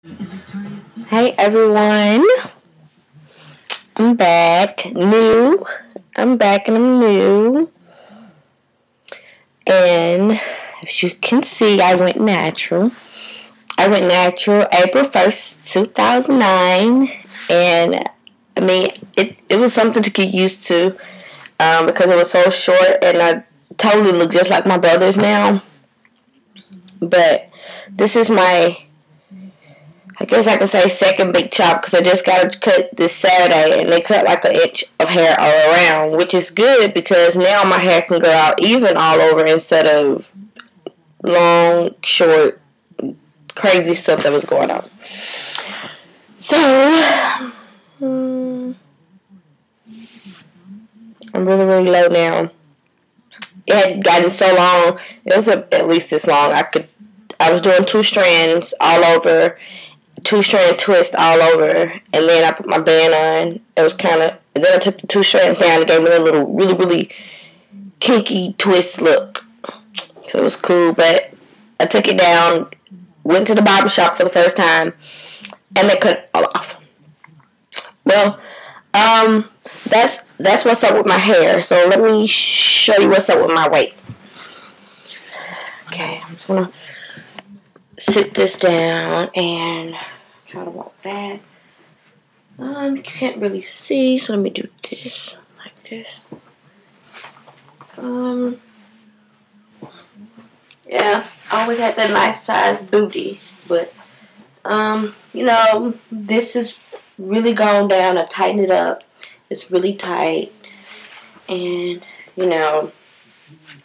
Hey everyone, I'm back. New. I'm back and I'm new. And as you can see, I went natural. I went natural April 1st, 2009. And I mean, it was something to get used to because it was so short and I totally look just like my brothers now. But this is I guess I could say second big chop because I just got it cut this Saturday and they cut like an inch of hair all around, which is good because now my hair can grow out even all over instead of long, short, crazy stuff that was going on. So, I'm really, really low now. It had gotten so long. It was at least this long. I was doing 2 strands all over, 2-strand twist all over, and then I put my band on. It was kind of, and then I took the 2 strands down and gave me a little really, really kinky twist look. So it was cool, but I took it down, went to the barber shop for the first time, and they cut it all off. Well, that's what's up with my hair. So let me show you what's up with my weight. Okay, I'm just gonna sit this down and try to walk back. You can't really see, so let me do this, like this. Yeah, I always had that nice sized booty, but this is really gone down. I tightened it up. It's really tight, and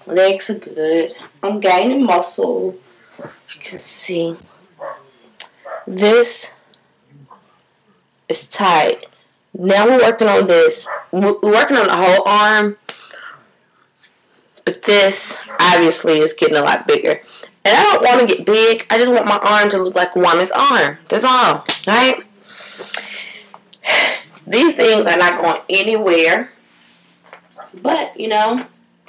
legs are good. I'm gaining muscle. You can see this is tight. Now we're working on this. We're working on the whole arm, but this obviously is getting a lot bigger. And I don't want to get big. I just want my arm to look like a woman's arm. That's all, right? These things are not going anywhere. But,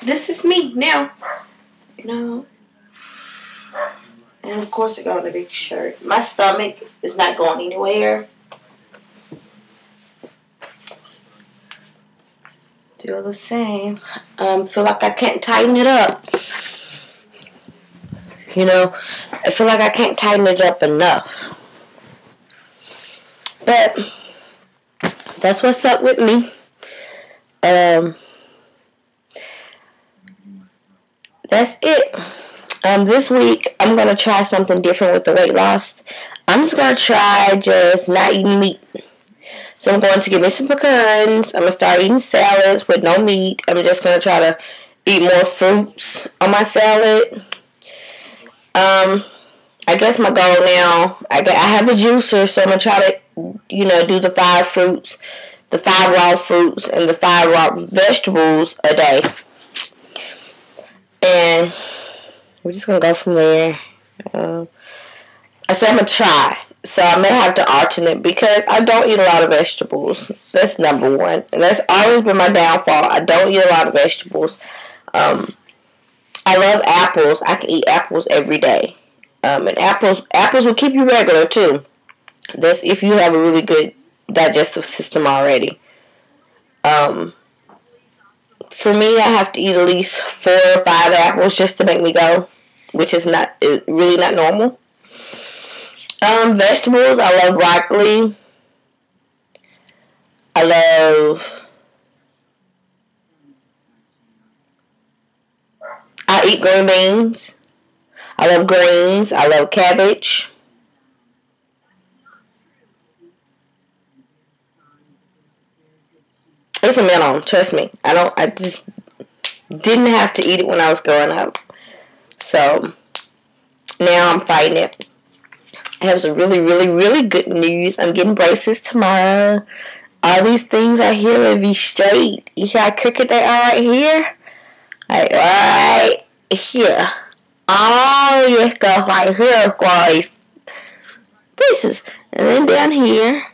this is me now. And of course I got a big shirt. My stomach is not going anywhere. Still the same. Feel like I can't tighten it up. I feel like I can't tighten it up enough. But that's what's up with me. That's it. This week, I'm going to try something different with the weight loss. I'm just going to try just not eating meat. So I'm going to get me some pecans. I'm going to start eating salads with no meat. I'm just going to try to eat more fruits on my salad. I guess my goal now, I have a juicer, so I'm going to try to, do the 5 fruits, the 5 raw fruits, and the 5 raw vegetables a day. And we're just going to go from there. I said I'm going to try. So I may have to alternate because I don't eat a lot of vegetables. That's number one. And that's always been my downfall. I don't eat a lot of vegetables. I love apples. I can eat apples every day. And apples will keep you regular too. That's if you have a really good digestive system already. For me, I have to eat at least 4 or 5 apples just to make me go, which is really not normal. Vegetables, I love broccoli. I eat green beans. I love greens. I love cabbage. It's a minimum, trust me. I just didn't have to eat it when I was growing up. So, now I'm fighting it. I have some really, really, really good news. I'm getting braces tomorrow. All these things I hear will be straight. You see how crooked they are right here? Like right here. All this stuff right here is going braces. And then down here,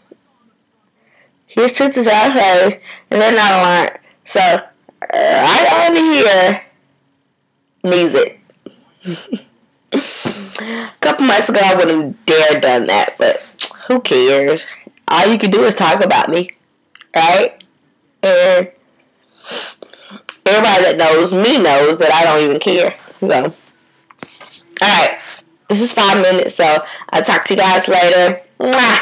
here's tooth is out face, and then I want. So, right over here needs it. A couple months ago, I wouldn't have dared done that, but who cares? All you can do is talk about me, right? And everybody that knows me knows that I don't even care. So, alright. This is 5 minutes, so I'll talk to you guys later. Mwah!